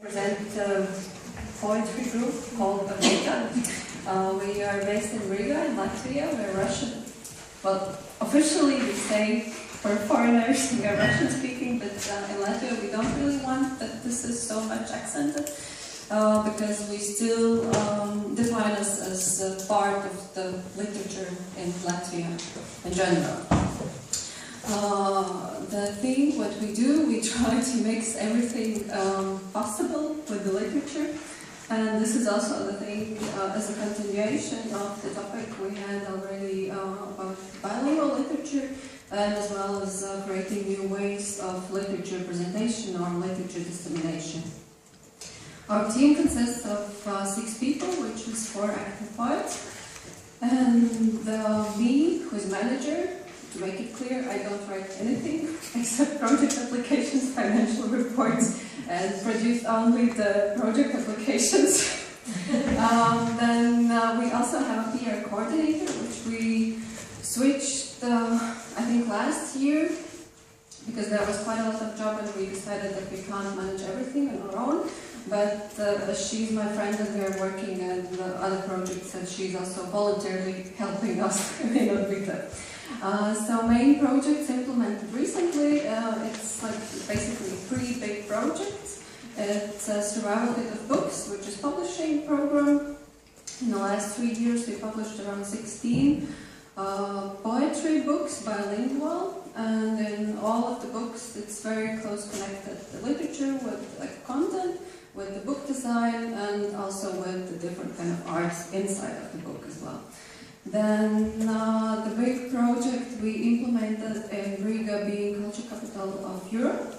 Present poetry group called Orbita. We are based in Riga, in Latvia. We're Russian. Well, officially we say for foreigners we are Russian speaking, but in Latvia we don't really want that this is so much accented because we still define us as part of the literature in Latvia in general. The thing, what we do, we try to mix everything possible with the literature, and this is also the thing as a continuation of the topic we had already about bilingual literature, and as well as creating new ways of literature presentation or literature dissemination. Our team consists of 6 people, which is 4 active poets, and me, who is manager. To make it clear, I don't write anything except project applications, financial reports, and produce only the project applications. Then we also have a PR coordinator, which we switched, I think, last year, because there was quite a lot of job and we decided that we can't manage everything on our own. But she's my friend and we are working on other projects, and she's also voluntarily helping us in Orbita. So main projects implemented recently, it's like basically 3 big projects. It's Survival Kit of Books, which is publishing program. In the last 3 years we published around 16 poetry books, bilingual, and in all of the books it's very close connected to literature with like content, with the book design, and also with the different kind of arts inside of the book as well. Then the big project we implemented in Riga, being culture capital of Europe,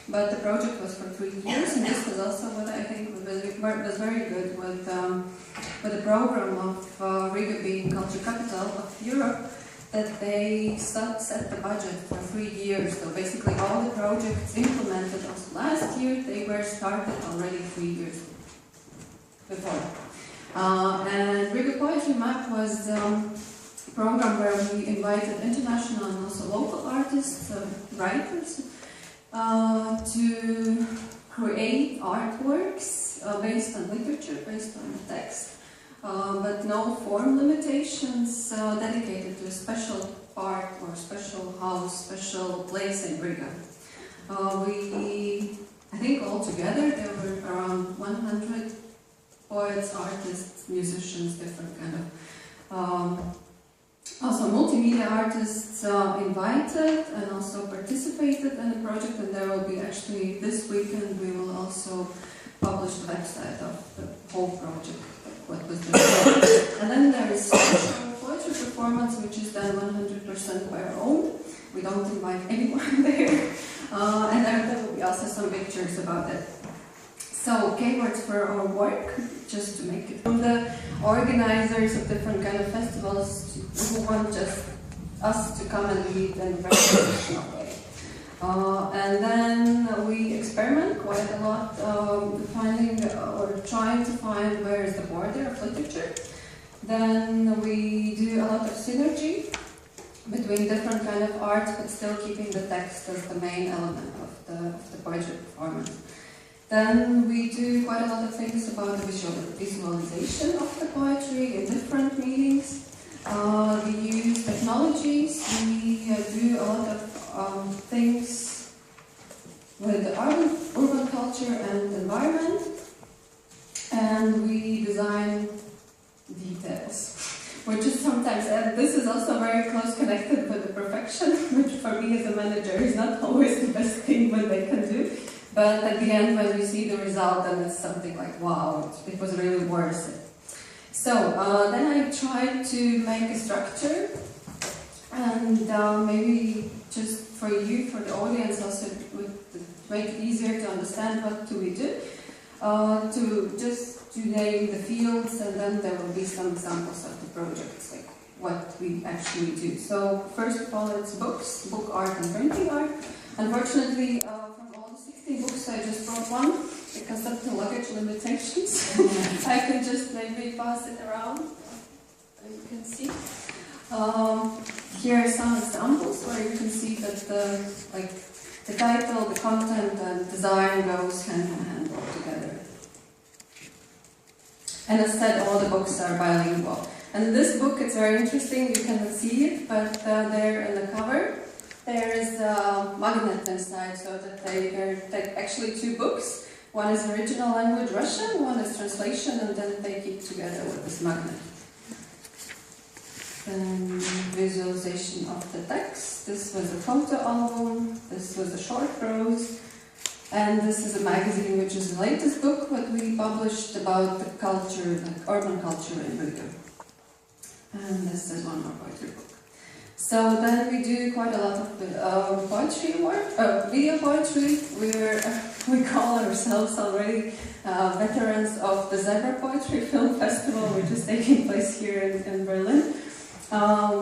but the project was for 3 years, and this was also what I think was very good with the program of Riga being culture capital of Europe, that they set the budget for 3 years. So basically all the projects implemented also last year, they were started already 3 years before. And Riga Poetry Map was a program where we invited international and also local artists, writers, to create artworks based on literature, based on text, but no form limitations, dedicated to a special part or special house, special place in Riga. I think altogether there were around 100 poets, artists, musicians, different kind of also multimedia artists invited and also participated in the project, and there will be actually this weekend we will also publish the website of the whole project, what was done. And then there is poetry performance, which is done 100% by our own. We don't invite anyone there, and there will be also some pictures about it. So, keywords for our work, just to make it from the organizers of different kind of festivals who want just us to come and read in a very traditional way. And then we experiment quite a lot, finding or trying to find where is the border of literature. Then we do a lot of synergy between different kind of arts, but still keeping the text as the main element of the poetry performance. Then we do quite a lot of things about the visualization of the poetry in different meetings. We use technologies, we do a lot of things with the urban culture and environment, and we design details, which is sometimes, and this is also very close connected with the perfection, which for me as a manager is not always the best thing what they can do. But at the end, when you see the result, then it's something like, wow, it was really worth it. So then I tried to make a structure, and maybe just for you, for the audience, also would make it easier to understand what do we do. To name the fields, and then there will be some examples of the projects, like what we actually do. So first of all, it's books, book art and printing art. Unfortunately, from all the 16 books, I just brought one because of the luggage limitations. I can just maybe pass it around, and you can see. Here are some examples where you can see that the title, the content, and design goes hand in hand all together. And instead, all the books are bilingual. And this book, it's very interesting. You cannot see it, but there in the cover, there is a magnet inside, so that they're actually two books. One is original language Russian, one is translation, and then they keep together with this magnet. And visualization of the text. This was a photo album. This was a short prose. And this is a magazine, which is the latest book that we published about the culture, like urban culture in Riga. And this is one more poetry book. So then we do quite a lot of poetry work, video poetry. We call ourselves already veterans of the Zebra Poetry Film Festival, which is taking place here in Berlin.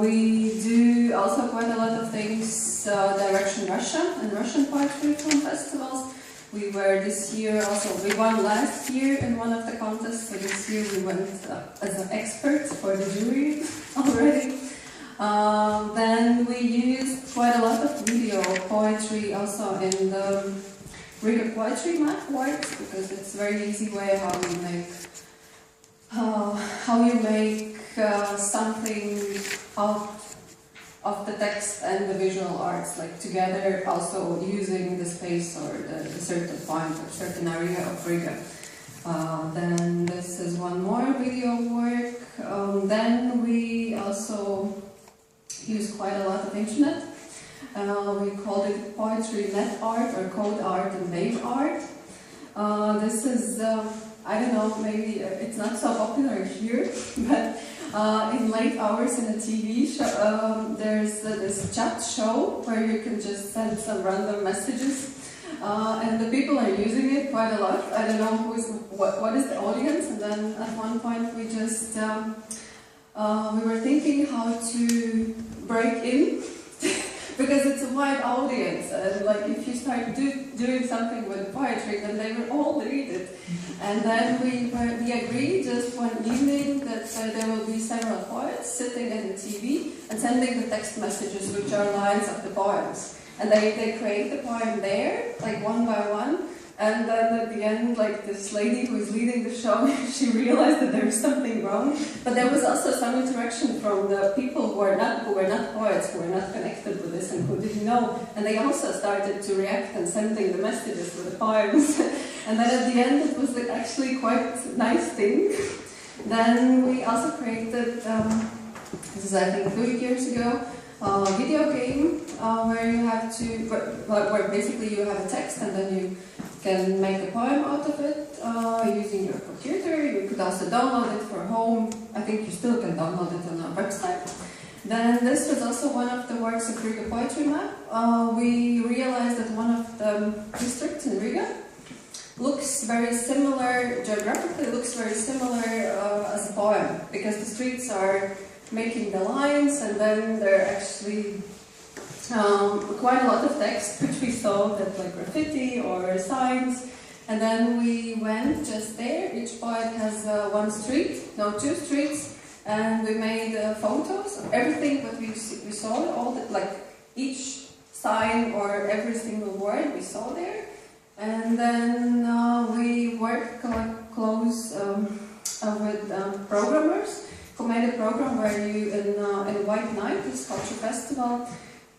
We do also quite a lot of things direction Russia and Russian poetry film festivals. We were this year also, we won last year in one of the contests, so this year we went as an expert for the jury already. Then we used quite a lot of video poetry also in the Riga Poetry Map works, because it's a very easy way how you make something out of the text and the visual arts, like together, also using the space or the certain point or certain area of Riga. Then this is one more video work. Then we also use quite a lot of internet. We called it poetry net art or code art and wave art. This is, I don't know, maybe it's not so popular here, but in late hours in a TV show, there's this chat show where you can just send some random messages, and the people are using it quite a lot. I don't know what is the audience, and then at one point we just we were thinking how to break in because it's a wide audience, and like if you start doing something with poetry, then they will all read it. And then we agreed just one evening that there will be several poets sitting in the TV and sending the text messages, which are lines of the poems. And they create the poem there, like one by one. And then at the end, like this lady who is leading the show, she realized that there was something wrong. But there was also some interaction from the people who were not poets, who were not connected with this and who didn't know. And they also started to react and sending the messages with the poems. And then at the end, it was actually quite a nice thing. Then we also created, this is I think 3 years ago, a video game where you have to, where basically you have a text and then you can make a poem out of it using your computer. You could also download it for home. I think you still can download it on our website. Then this was also one of the works of Riga Poetry Map. We realized that one of the districts in Riga looks very similar, geographically looks very similar as a poem, because the streets are making the lines, and then there are actually quite a lot of text, which we saw that like graffiti or signs. And then we went just there. Each poet has two streets, and we made photos of everything that we saw, all the, like each sign or every single word we saw there. And then we worked close with programmers who made a program where you, in White Night, this culture festival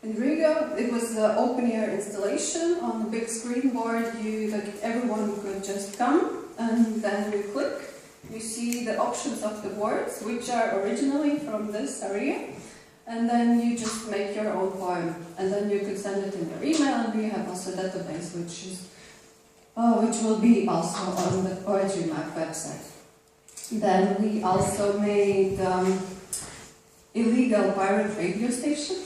in Riga, it was an open-air installation on the big screen board. Everyone could just come, and then you click. You see the options of the words, which are originally from this area, and then you just make your own poem, and then you could send it in your email. And we have also a database, which will be also on the Poetry Map website. Then we also made illegal pirate radio station,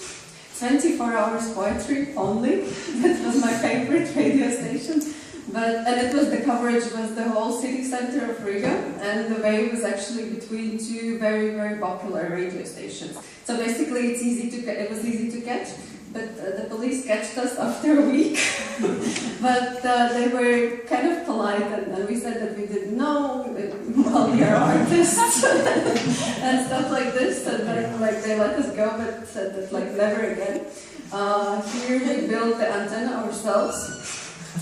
24 hours poetry only. That was my favorite radio station. And it was, the coverage was the whole city center of Riga, and the wave was actually between two very, very popular radio stations. So basically it was easy to catch, but the police catched us after a week. But they were kind of polite, and we said that we didn't know, well, we are artists, and stuff like this, and then they let us go, but said that never again. Here we built the antenna ourselves.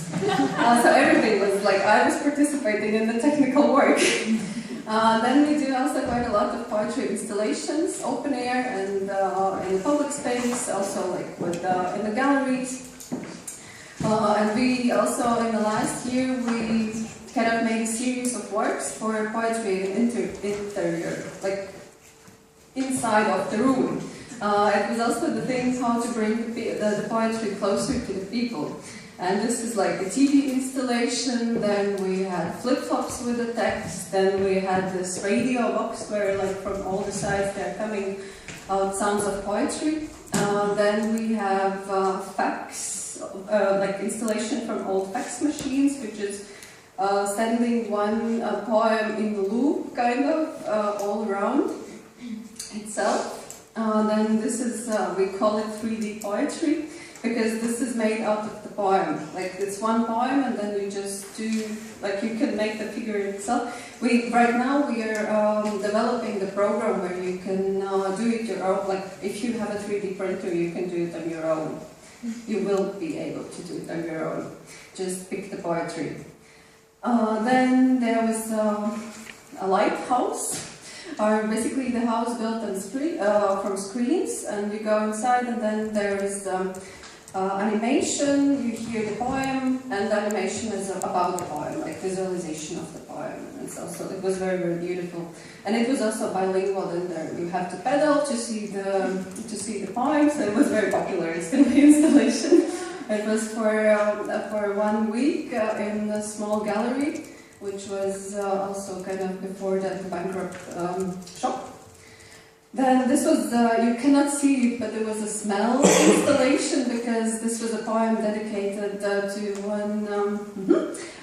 So everything was I was participating in the technical work. Then we do also quite a lot of poetry installations, open air and in the public space, also like with in the galleries. And we also, in the last year, we kind of made a series of works for poetry interior, like inside of the room. It was also the thing how to bring the poetry closer to the people. And this is like a TV installation, then we had flip-flops with the text, then we had this radio box where like from all the sides they're coming out sounds of poetry. Then we have fax, like installation from old fax machines, which is sending one poem in the loop, kind of, all around itself. Then this is, we call it 3D poetry, because this is made out of the poem. Like it's one poem and then you just do, like you can make the figure itself. Right now we are developing the program where you can do it your own. Like if you have a 3D printer, you can do it on your own. You will be able to do it on your own. Just pick the poetry. Then there was a lighthouse. Basically the house built on from screens, and you go inside and then there is animation, you hear the poem, and the animation is about the poem, like visualization of the poem. And it was very, very beautiful. And it was also bilingual in there. You have to pedal to see the poem, so it was very popular. It's going to be installation. It was for 1 week in a small gallery, which was also kind of before that bankrupt shop. Then this was, you cannot see it, but there was a smell installation, because this was a poem dedicated to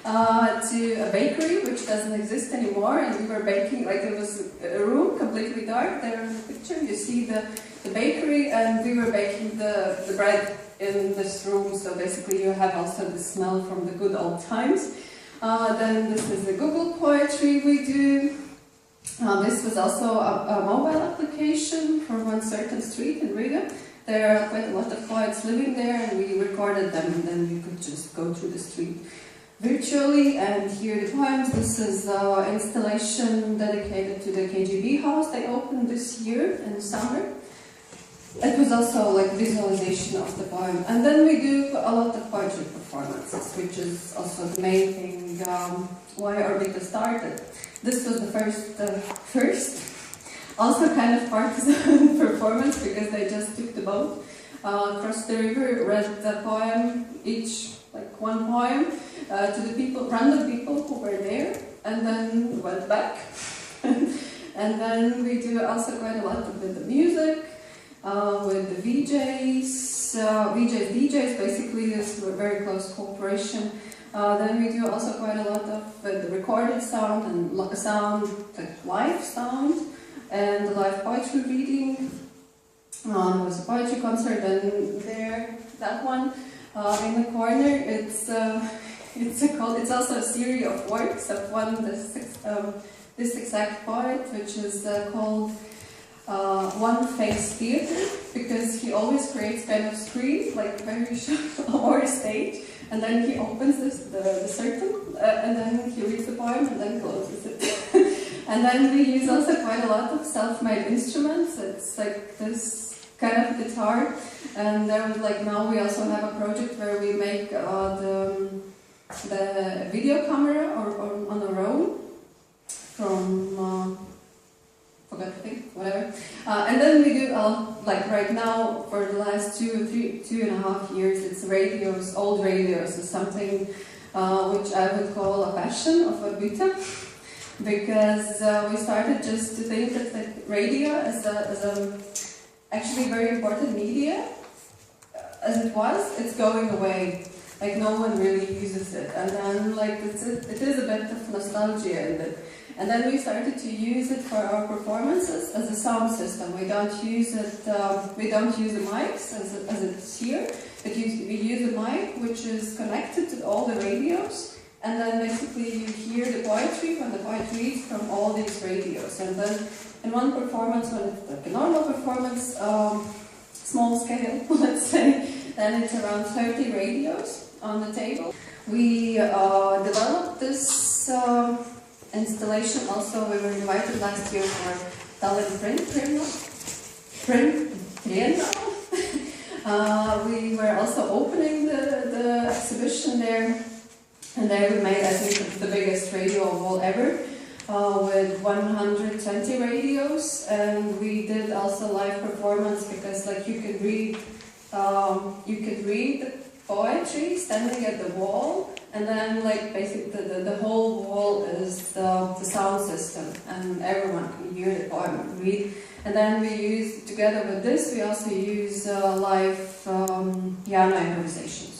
a bakery which doesn't exist anymore, and we were baking, like it was a room completely dark. There in the picture you see the bakery, and we were baking the bread in this room, so basically you have also the smell from the good old times. Then this is the Google poetry we do. This was also a mobile application for one certain street in Riga. There are quite a lot of poets living there, and we recorded them, and then you could just go through the street virtually and hear the poems. This is an installation dedicated to the KGB house they opened this year in the summer. It was also like visualization of the poem. And then we do a lot of poetry performances, which is also the main thing why Orbita started. This was the first, also kind of partisan performance, because they just took the boat, crossed the river, read the poem, each like one poem, to the people, random people who were there, and then went back. And then we do also quite a lot with the music, with the VJs, DJs, basically this very close cooperation. Then we do also quite a lot of the recorded sound and like live sound, and the live poetry reading. There was a poetry concert, and there, that one in the corner, it's also a series of works of this exact poet, which is called One Face Theatre, because he always creates kind of screen, like very short, or a stage, and then he opens the circle, and then he reads the poem and then closes it. And then we use also quite a lot of self-made instruments. It's like this kind of guitar, and there was like, now we also have a project where we make the video camera or on our own from forgot the thing, whatever. And then we do like right now for the last 2.5 years, it's radios, old radios, is something which I would call a passion of Orbita, because we started just to think that the radio is a actually very important media. As it's going away. Like no one really uses it, and then like it is a bit of nostalgia in it. And then we started to use it for our performances as a sound system. We don't use it. We don't use the mics as it's here, but we use a mic which is connected to all the radios, and then basically you hear the poetry when the poet reads from all these radios. And then in one performance, when it's like a normal performance, small scale, let's say, then it's around 30 radios on the table. We developed this installation. Also, we were invited last year for Tallinn Print Triennale. We were also opening the exhibition there, and there we made, I think, the biggest radio wall ever, with 120 radios, and we did also live performance because, like, you could read the poetry standing at the wall, and then, like, basically the whole wall is the sound system, and everyone can hear the poem and read. And then we use, together with this, we also use live piano improvisation.